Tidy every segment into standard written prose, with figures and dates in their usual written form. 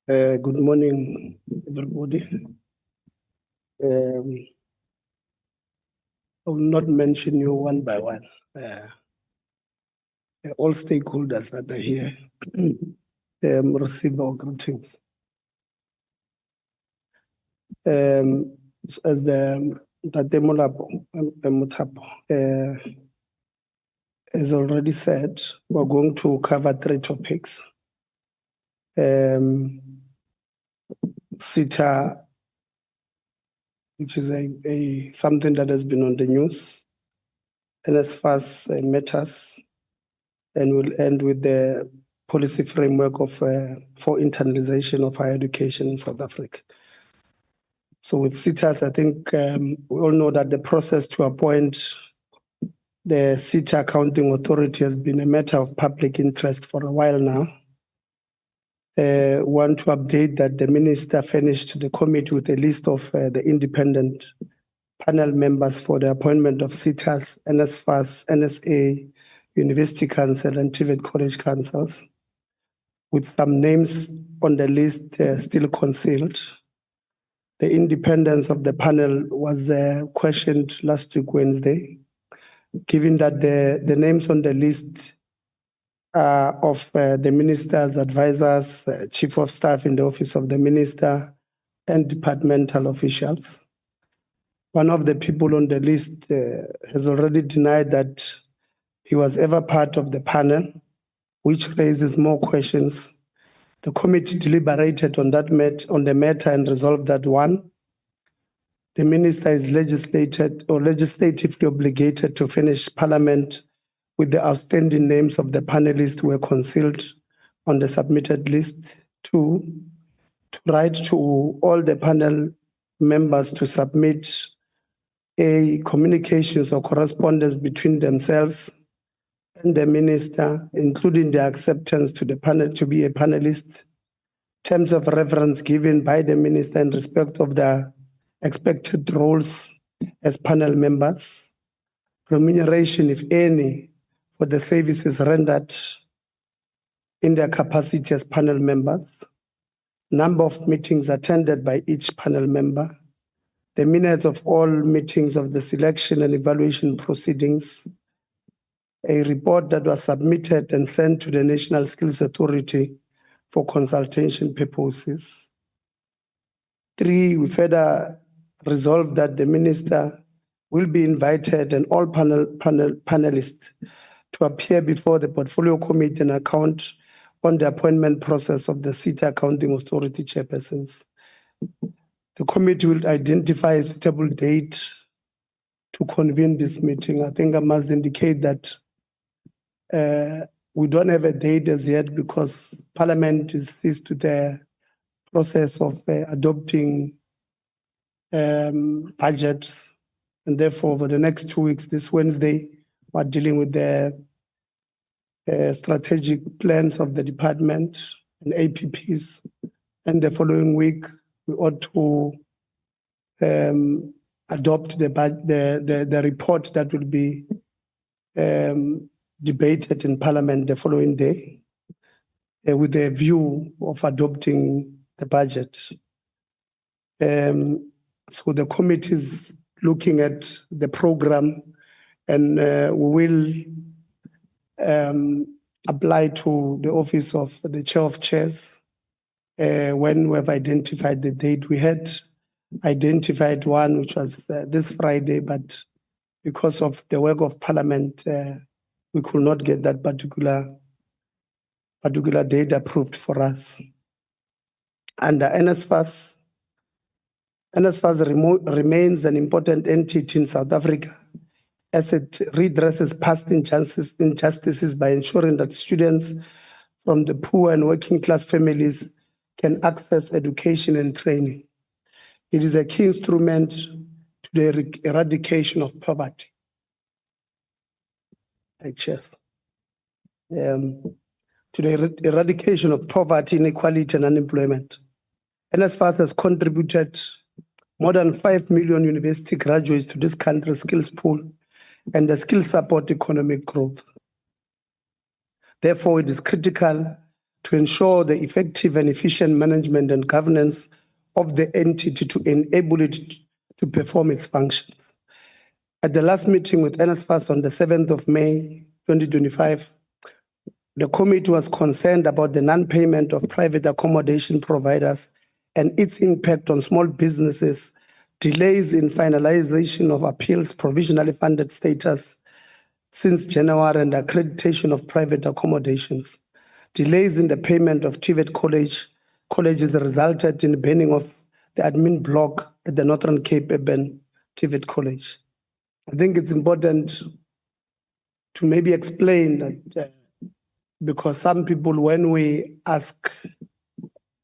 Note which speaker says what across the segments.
Speaker 1: Good morning, everybody. I will not mention you one by one. All stakeholders that are here receive our greetings. As the Mutapo has already said, we're going to cover 3 topics. SITA, which is something that has been on the news, and as far as matters, and we'll end with the policy framework of for internalization of higher education in South Africa. So with SITAs, I think we all know that the process to appoint the SITA Accounting Authority has been a matter of public interest for a while now. Want to update that the minister finished the committee with a list of the independent panel members for the appointment of SITAs, NSFAS, NSA, University Council and TVET College Councils, with some names on the list still concealed. The independence of the panel was questioned last week, Wednesday, given that the names on the list of the minister's advisors, chief of staff in the office of the minister, and departmental officials. One of the people on the list has already denied that he was ever part of the panel, which raises more questions. The committee deliberated on the matter and resolved that 1, the minister is legislatively obligated to finish parliament with the outstanding names of the panelists who were concealed on the submitted list. 2, to write to all the panel members to submit communications or correspondence between themselves and the minister, including the acceptance to the panel to be a panelist, terms of reference given by the minister in respect of the expected roles as panel members, remuneration, if any, for the services rendered in their capacity as panel members, number of meetings attended by each panel member, the minutes of all meetings of the selection and evaluation proceedings, a report that was submitted and sent to the National Skills Authority for consultation purposes. 3, we further resolved that the minister will be invited and all panelists to appear before the portfolio committee and account on the appointment process of the SITA Accounting Authority chairpersons. The committee will identify a suitable date to convene this meeting. I think I must indicate that we don't have a date as yet because Parliament is seized to the process of adopting budgets, and therefore for the next 2 weeks, this Wednesday, we're dealing with the strategic plans of the department and APPs, and the following week we ought to adopt the report that will be debated in Parliament the following day with a view of adopting the budget. So the committee is looking at the program, and we will apply to the office of the chair of chairs when we have identified the date. We had identified one, which was this Friday, but because of the work of Parliament, we could not get that particular date approved for us. Under NSFAS remains an important entity in South Africa as it redresses past injustices by ensuring that students from the poor and working class families can access education and training. It is a key instrument to the eradication of poverty. To the eradication of poverty, inequality, and unemployment. NSFAS has contributed more than 5 million university graduates to this country's skills pool and the skill support economic growth. Therefore, it is critical to ensure the effective and efficient management and governance of the entity to enable it to perform its functions. At the last meeting with NSFAS on the 7th of May 2025, the committee was concerned about the non-payment of private accommodation providers and its impact on small businesses, delays in finalization of appeals, provisionally funded status since January, and accreditation of private accommodations. Delays in the payment of TVET colleges resulted in the banning of the admin block at the Northern Cape Urban TVET College. I think it's important to maybe explain that because some people, when we ask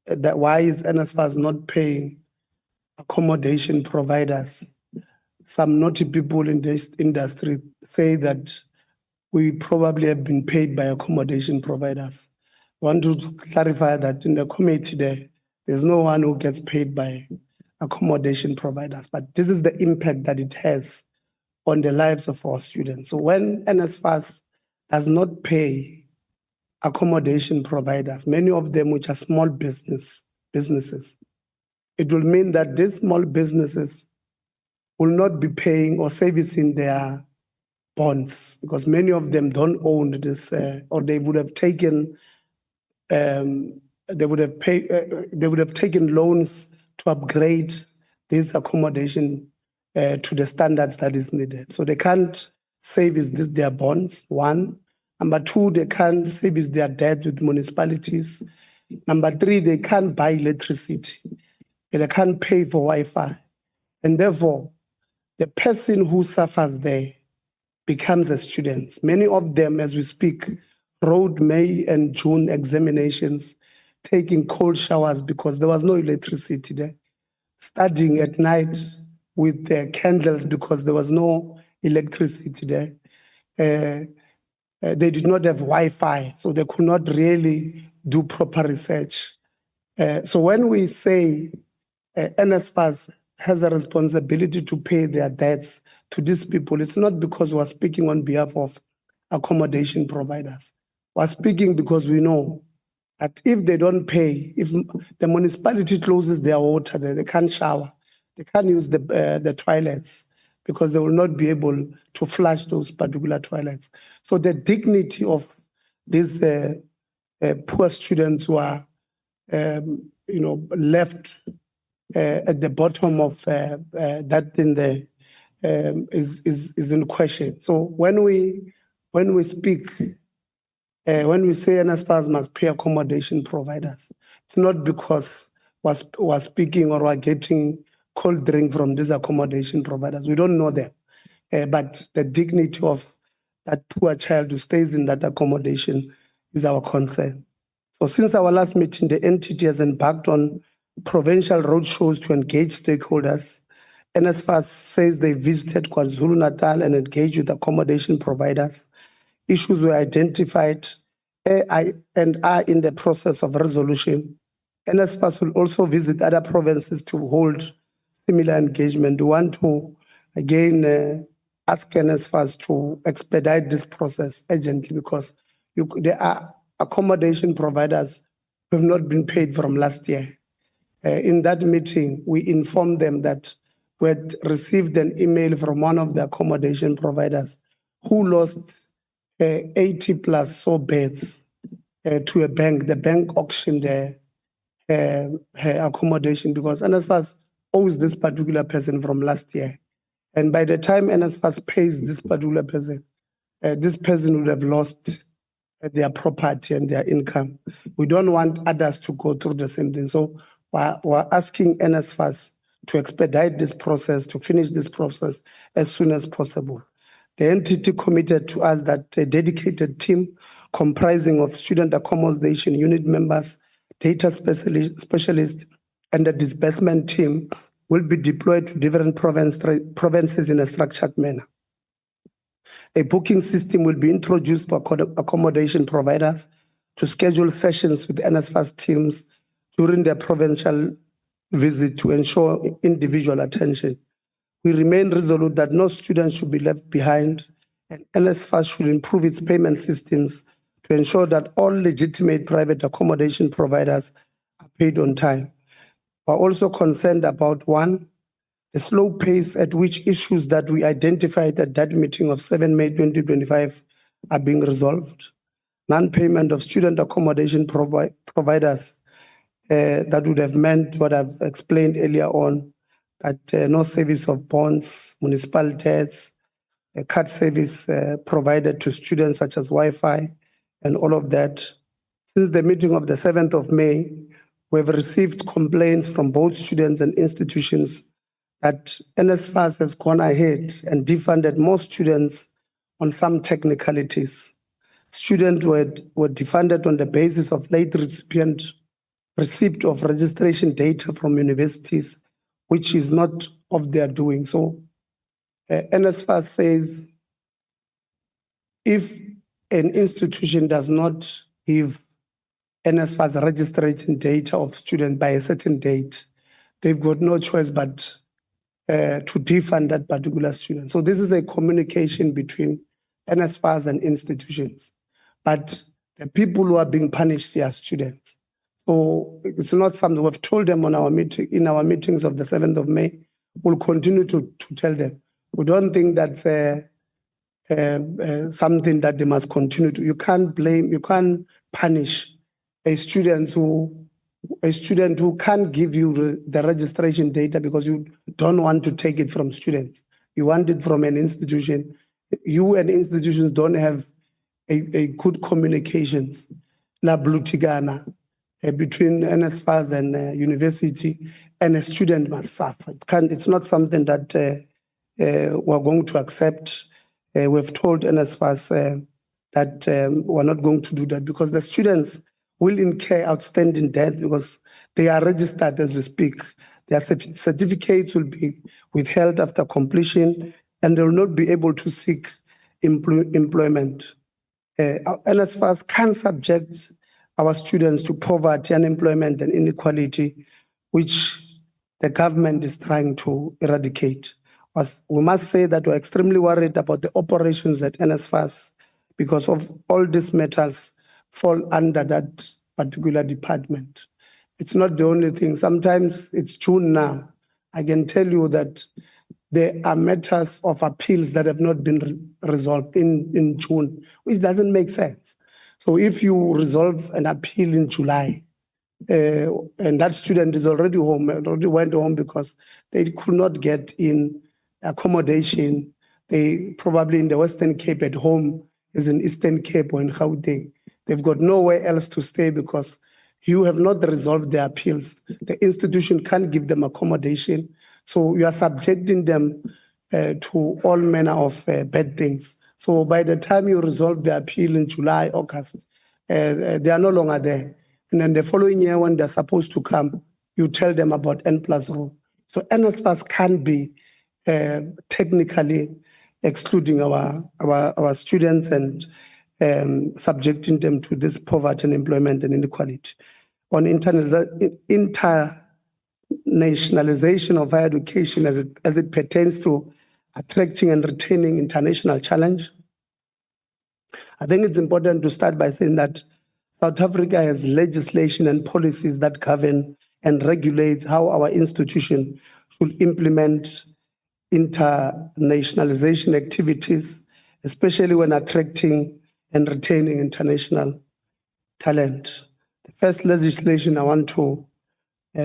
Speaker 1: that why is NSFAS not paying accommodation providers, some naughty people in this industry say that we probably have been paid by accommodation providers. I want to clarify that in the committee there's no one who gets paid by accommodation providers, but this is the impact that it has on the lives of our students. So when NSFAS does not pay accommodation providers, many of them which are small businesses, it will mean that these small businesses will not be paying or servicing their bonds, because many of them don't own this, or they would have taken taken loans to upgrade this accommodation to the standards that is needed. So they can't service their bonds, one. Number two, they can't service their debt with municipalities. Number three, they can't buy electricity. They can't pay for Wi-Fi. And therefore, the person who suffers there becomes a student. Many of them, as we speak, wrote May and June examinations, taking cold showers because there was no electricity there, studying at night with their candles because there was no electricity there. They did not have Wi-Fi, so they could not really do proper research. So when we say NSFAS has a responsibility to pay their debts to these people, it's not because we're speaking on behalf of accommodation providers. We're speaking because we know that if they don't pay, if the municipality closes their water, they can't shower, they can't use the toilets because they will not be able to flush those particular toilets. So the dignity of these poor students who are, left at the bottom of that thing there is in question. So when we speak, when we say NSFAS must pay accommodation providers, it's not because we're speaking or we're getting cold drink from these accommodation providers. We don't know them, but the dignity of that poor child who stays in that accommodation is our concern. So since our last meeting, the entity has embarked on provincial roadshows to engage stakeholders. NSFAS says they visited KwaZulu-Natal and engaged with accommodation providers. Issues were identified and are in the process of resolution. NSFAS will also visit other provinces to hold similar engagement. We want to, again, ask NSFAS to expedite this process urgently because there are accommodation providers who have not been paid from last year. In that meeting, we informed them that we had received an email from one of the accommodation providers who lost 80 plus so beds to a bank. The bank auctioned her accommodation because NSFAS owes this particular person from last year. And by the time NSFAS pays this particular person, this person would have lost their property and their income. We don't want others to go through the same thing. So we're asking NSFAS to expedite this process, to finish this process as soon as possible. The entity committed to us that a dedicated team comprising of student accommodation unit members, data specialists, and a disbursement team will be deployed to different provinces in a structured manner. A booking system will be introduced for accommodation providers to schedule sessions with NSFAS teams during their provincial visit to ensure individual attention. We remain resolute that no student should be left behind and NSFAS should improve its payment systems to ensure that all legitimate private accommodation providers are paid on time. We're also concerned about one, the slow pace at which issues that we identified at that meeting of 7 May 2025 are being resolved. Non-payment of student accommodation providers that would have meant what I've explained earlier on, that no service of bonds, municipal debts, card service provided to students such as Wi-Fi and all of that. Since the meeting of the 7th of May, we've received complaints from both students and institutions that NSFAS has gone ahead and defunded more students on some technicalities. Students were defunded on the basis of late receipt of registration data from universities, which is not of their doing. So NSFAS says if an institution does not give NSFAS registration data of students by a certain date, they've got no choice but to defund that particular student. So this is a communication between NSFAS and institutions, but the people who are being punished are students. So it's not something we've told them in our meetings of the 7th of May. We'll continue to tell them. We don't think that's something that they must continue to. You can't punish a student who can't give you the registration data because you don't want to take it from students. You want it from an institution. You and institutions don't have a good communications. La Blutigana between NSFAS and university, and a student must suffer. It's not something that we're going to accept. We've told NSFAS that we're not going to do that because the students will incur outstanding debt because they are registered as we speak. Their certificates will be withheld after completion and they will not be able to seek employment. NSFAS can subject our students to poverty, unemployment, and inequality, which the government is trying to eradicate. We must say that we're extremely worried about the operations at NSFAS because of all these matters fall under that particular department. It's not the only thing. Sometimes it's June now. I can tell you that there are matters of appeals that have not been resolved in June, which doesn't make sense. So if you resolve an appeal in July, and that student is already home, already went home because they could not get in accommodation, they probably in the Western Cape at home is in Eastern Cape or in Gauteng. They've got nowhere else to stay because you have not resolved their appeals. The institution can't give them accommodation. So you are subjecting them to all manner of bad things. So by the time you resolve the appeal in July, August, they are no longer there. And then the following year when they're supposed to come, you tell them about N+ rule. So NSFAS can be technically excluding our students and subjecting them to this poverty and employment and inequality. On internationalization of higher education as it pertains to attracting and retaining international challenge, I think it's important to start by saying that South Africa has legislation and policies that govern and regulate how our institution should implement internationalization activities, especially when attracting and retaining international talent. The first legislation I want to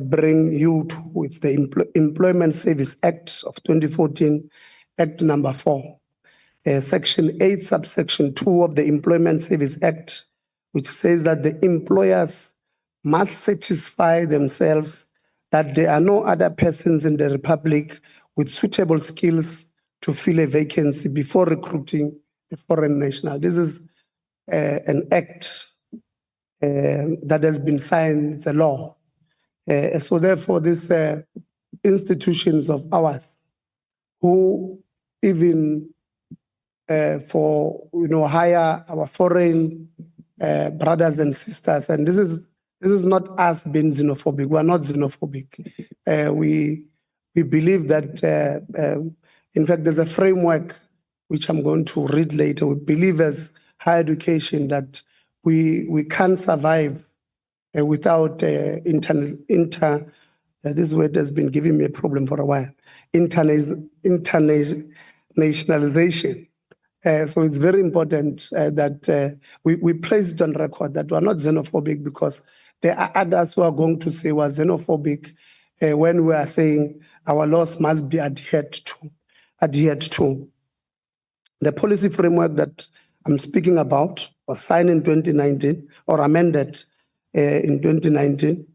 Speaker 1: bring you to, it's the Employment Service Act of 2014, Act number 4. Section 8, subsection 2 of the Employment Service Act, which says that the employers must satisfy themselves that there are no other persons in the Republic with suitable skills to fill a vacancy before recruiting a foreign national. This is an act that has been signed, it's a law. So therefore, these institutions of ours who even hire our foreign brothers and sisters, and this is not us being xenophobic. We are not xenophobic. We believe that in fact there's a framework which I'm going to read later. We believe as higher education that we can't survive without this word has been giving me a problem for a while, internationalization. So it's very important that we place it on record that we are not xenophobic, because there are others who are going to say we're xenophobic when we are saying our laws must be adhered to. The policy framework that I'm speaking about was signed in 2019 or amended in 2019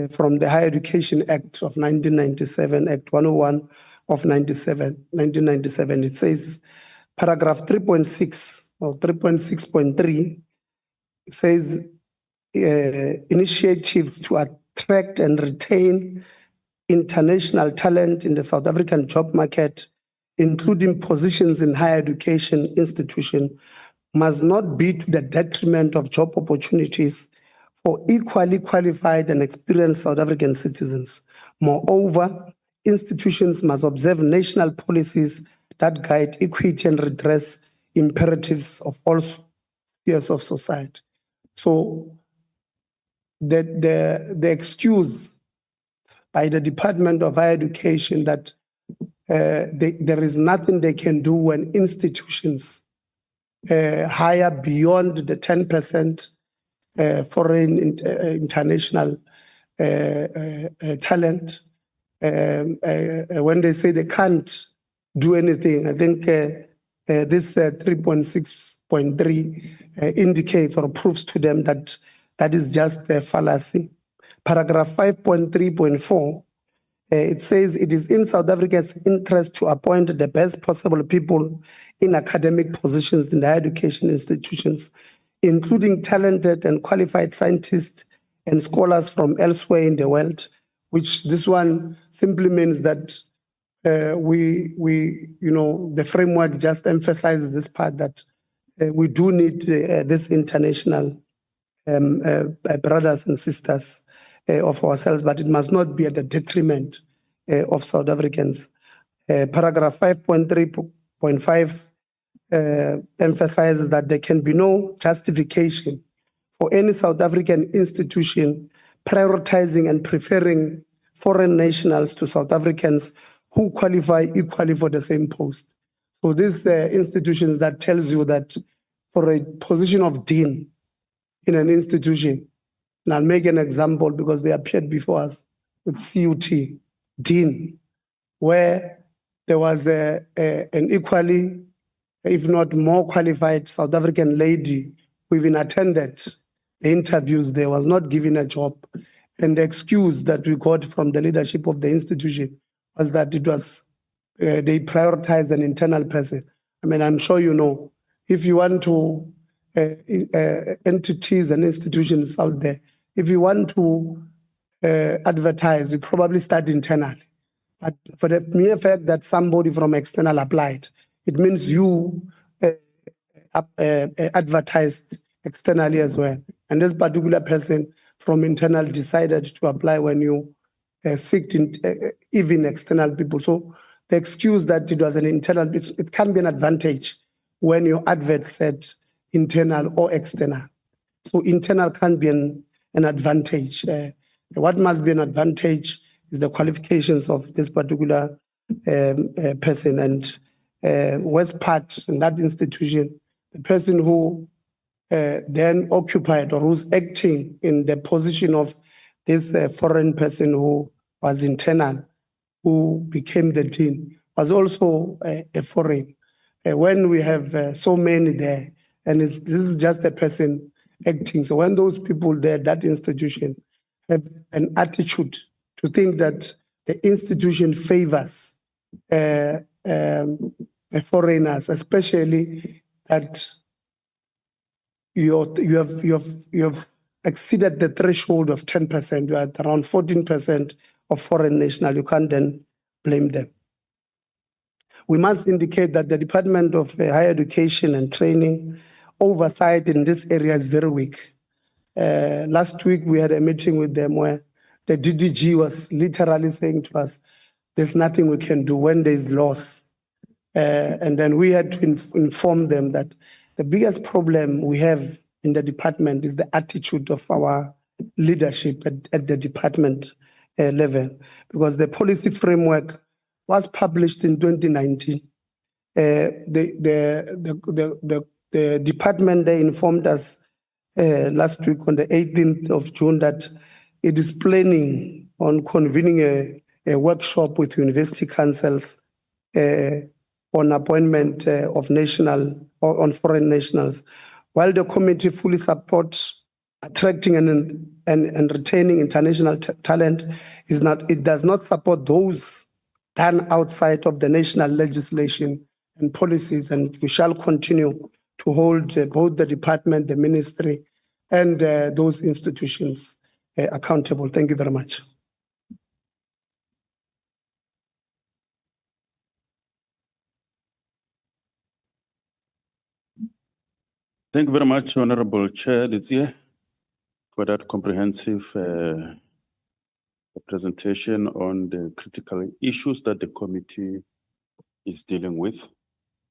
Speaker 1: from the Higher Education Act of 1997, Act 101 of 1997. It says, paragraph 3.6 or 3.6.3, it says initiatives to attract and retain international talent in the South African job market, including positions in higher education institutions, must not be to the detriment of job opportunities for equally qualified and experienced South African citizens. Moreover, institutions must observe national policies that guide equity and redress imperatives of all spheres of society. So the excuse by the Department of Higher Education that there is nothing they can do when institutions hire beyond the 10% foreign international talent. When they say they can't do anything, I think this 3.6.3 indicates or proves to them that that is just a fallacy. Paragraph 5.3.4, it says it is in South Africa's interest to appoint the best possible people in academic positions in the higher education institutions, including talented and qualified scientists and scholars from elsewhere in the world, which this one simply means that the framework just emphasizes this part that we do need this international brothers and sisters of ourselves, but it must not be at the detriment of South Africans. Paragraph 5.3.5 emphasizes that there can be no justification for any South African institution prioritizing and preferring foreign nationals to South Africans who qualify equally for the same post. So this institution that tells you that for a position of dean in an institution, and I'll make an example because they appeared before us with CUT, dean, where there was an equally, if not more qualified South African lady who even attended the interviews. There was not given a job. And the excuse that we got from the leadership of the institution was that it was, they prioritized an internal person. I mean, I'm sure you know, if you want to, entities and institutions out there, if you want to advertise, you probably start internally. But for the mere fact that somebody from external applied, it means you advertised externally as well. And this particular person from internal decided to apply when you seeked even external people. So the excuse that it was an internal, it can be an advantage when your advert said internal or external. So internal can be an advantage. What must be an advantage is the qualifications of this particular person. And West Part in that institution, the person who then occupied or who's acting in the position of this foreign person who was internal, who became the dean, was also a foreign. When we have so many there, and this is just a person acting. So when those people there, that institution, have an attitude to think that the institution favors foreigners, especially that you have exceeded the threshold of 10%, you are at around 14% of foreign national, you can't then blame them. We must indicate that the Department of Higher Education and Training oversight in this area is very weak. Last week we had a meeting with them where the DDG was literally saying to us, there's nothing we can do when there's loss. And then we had to inform them that the biggest problem we have in the department is the attitude of our leadership at the department level, because the policy framework was published in 2019. The department, they informed us last week on the 18th of June that it is planning on convening a workshop with university councils on appointment of national or on foreign nationals. While the committee fully supports attracting and retaining international talent, it does not support those done outside of the national legislation and policies, and we shall continue to hold both the department, the ministry, and those institutions accountable. Thank you very much.
Speaker 2: Thank you very much, Honorable Chair Letsie, for that comprehensive presentation on the critical issues that the committee is dealing with.